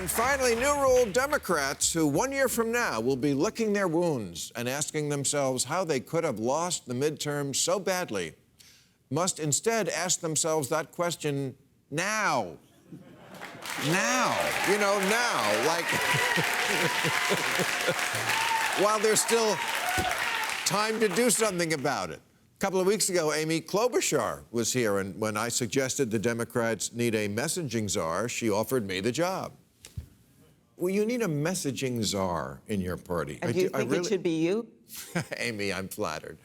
And finally, new rule Democrats who 1 year from now will be licking their wounds and asking themselves how they could have lost the midterm so badly must instead ask themselves that question now. Now. You know, now. Like, while there's still time to do something about it. A couple of weeks ago, Amy Klobuchar was here, and when I suggested the Democrats need a messaging czar, she offered me the job. Well, you need a messaging czar in your party. And do you think it should be you? Amy, I'm flattered.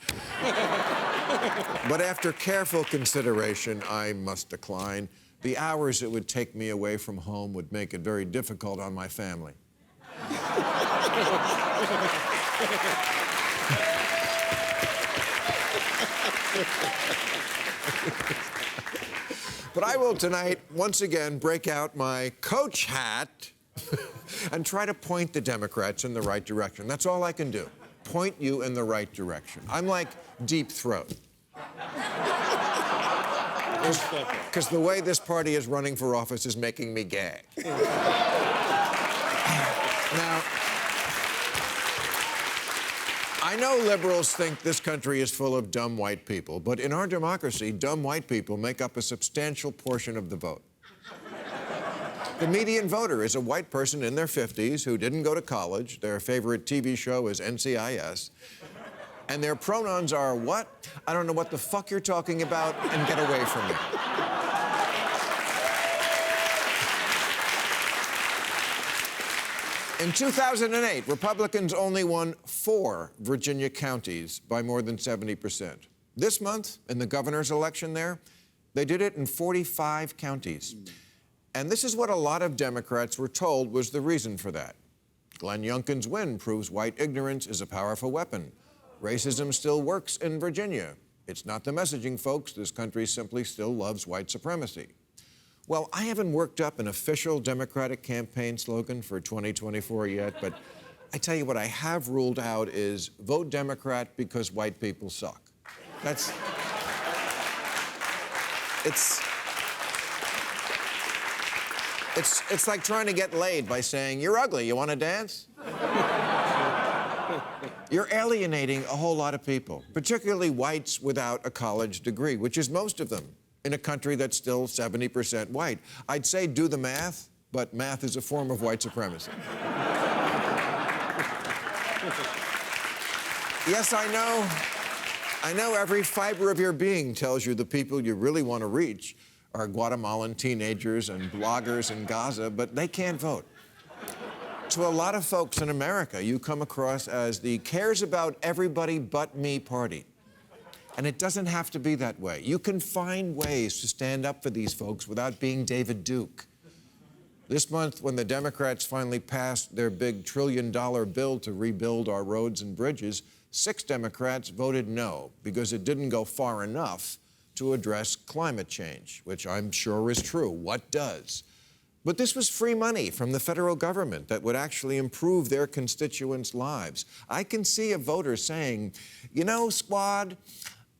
But after careful consideration, I must decline. The hours it would take me away from home would make it very difficult on my family. But I will tonight, once again, break out my coach hat and try to point the Democrats in the right direction. That's all I can do. Point you in the right direction. I'm like Deep Throat. Because the way this party is running for office is making me gag. Now, I know liberals think this country is full of dumb white people, but in our democracy, dumb white people make up a substantial portion of the vote. The median voter is a white person in their 50s who didn't go to college, their favorite TV show is NCIS, and their pronouns are what? I don't know what the fuck you're talking about, and get away from me. In 2008, Republicans only won 4 Virginia counties by more than 70%. This month, in the governor's election there, they did it in 45 counties. And this is what a lot of Democrats were told was the reason for that. Glenn Youngkin's win proves white ignorance is a powerful weapon. Racism still works in Virginia. It's not the messaging, folks. This country simply still loves white supremacy. Well, I haven't worked up an official Democratic campaign slogan for 2024 yet, but I tell you what I have ruled out is vote Democrat because white people suck. That's... It's like trying to get laid by saying, you're ugly, you want to dance? You're alienating a whole lot of people, particularly whites without a college degree, which is most of them in a country that's still 70% white. I'd say do the math, but math is a form of white supremacy. Yes, I know every fiber of your being tells you the people you really want to reach are Guatemalan teenagers and bloggers in Gaza, but they can't vote. To a lot of folks in America, you come across as the cares about everybody but me party. And it doesn't have to be that way. You can find ways to stand up for these folks without being David Duke. This month, when the Democrats finally passed their big $1 trillion bill to rebuild our roads and bridges, 6 Democrats voted no because it didn't go far enough to address climate change, which I'm sure is true. What does? But this was free money from the federal government that would actually improve their constituents' lives. I can see a voter saying, you know, squad,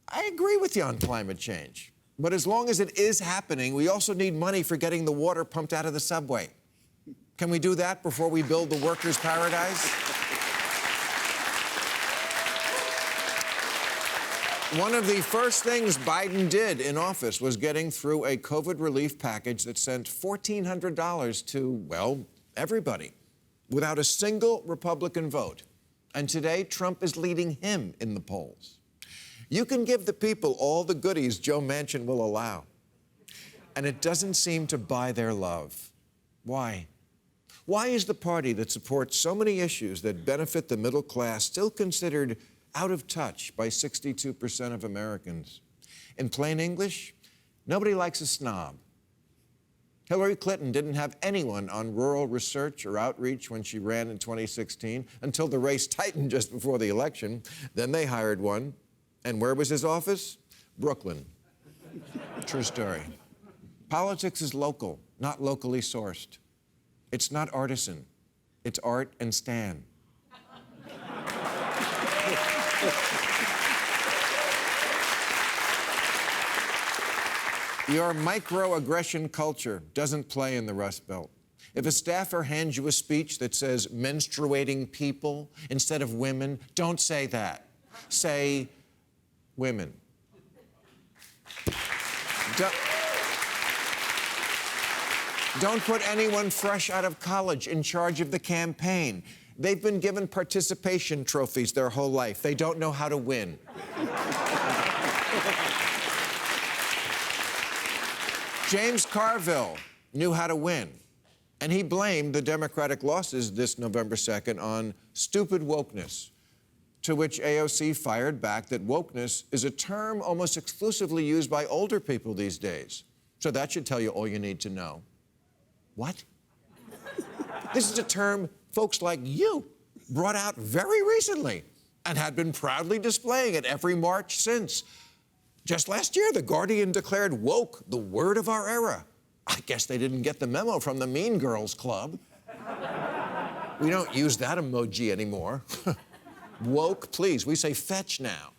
I agree with you on climate change, but as long as it is happening, we also need money for getting the water pumped out of the subway. Can we do that before we build the workers' paradise? One of the first things Biden did in office was getting through a COVID relief package that sent $1,400 to, well, everybody, without a single Republican vote. And today, Trump is leading him in the polls. You can give the people all the goodies Joe Manchin will allow, and it doesn't seem to buy their love. Why? Why is the party that supports so many issues that benefit the middle class still considered out of touch by 62% of Americans? In plain English, nobody likes a snob. Hillary Clinton didn't have anyone on rural research or outreach when she ran in 2016 until the race tightened just before the election. Then they hired one. And where was his office? Brooklyn. True story. Politics is local, not locally sourced. It's not artisan. It's art and Stan. Your microaggression culture doesn't play in the Rust Belt. If a staffer hands you a speech that says menstruating people instead of women, don't say that. Say women. Don't put anyone fresh out of college in charge of the campaign. They've been given participation trophies their whole life. They don't know how to win. James Carville knew how to win, and he blamed the Democratic losses this November 2nd on stupid wokeness, to which AOC fired back that wokeness is a term almost exclusively used by older people these days. So that should tell you all you need to know. What? This is a term folks like you brought out very recently and had been proudly displaying at every march since. Just last year, The Guardian declared woke the word of our era. I guess they didn't get the memo from the Mean Girls Club. We don't use that emoji anymore. Woke, please. We say fetch now.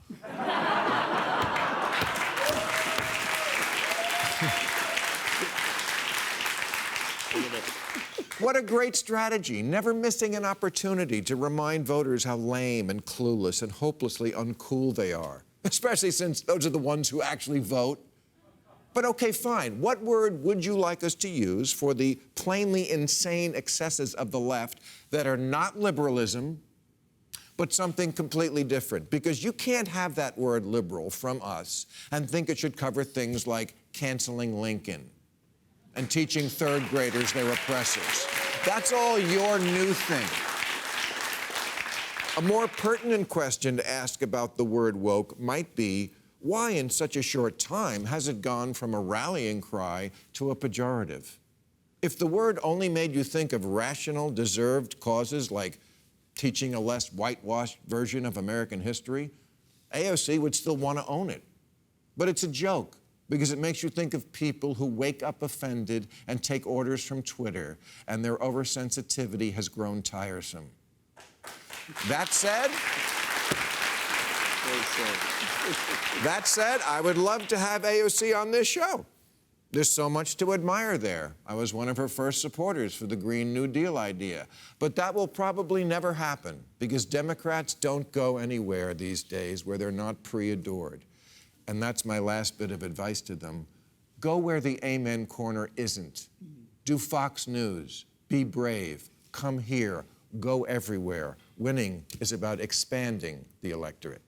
What a great strategy, never missing an opportunity to remind voters how lame and clueless and hopelessly uncool they are, especially since those are the ones who actually vote. But okay, fine. What word would you like us to use for the plainly insane excesses of the left that are not liberalism, but something completely different? Because you can't have that word liberal from us and think it should cover things like canceling Lincoln and teaching third graders they're oppressors. That's all your new thing. A more pertinent question to ask about the word woke might be, why in such a short time has it gone from a rallying cry to a pejorative? If the word only made you think of rational, deserved causes like teaching a less whitewashed version of American history, AOC would still want to own it. But it's a joke, because it makes you think of people who wake up offended and take orders from Twitter, and their oversensitivity has grown tiresome. That said, I would love to have AOC on this show. There's so much to admire there. I was one of her first supporters for the Green New Deal idea. But that will probably never happen, because Democrats don't go anywhere these days where they're not pre-adored. And that's my last bit of advice to them. Go where the amen corner isn't. Do Fox News. Be brave. Come here. Go everywhere. Winning is about expanding the electorate.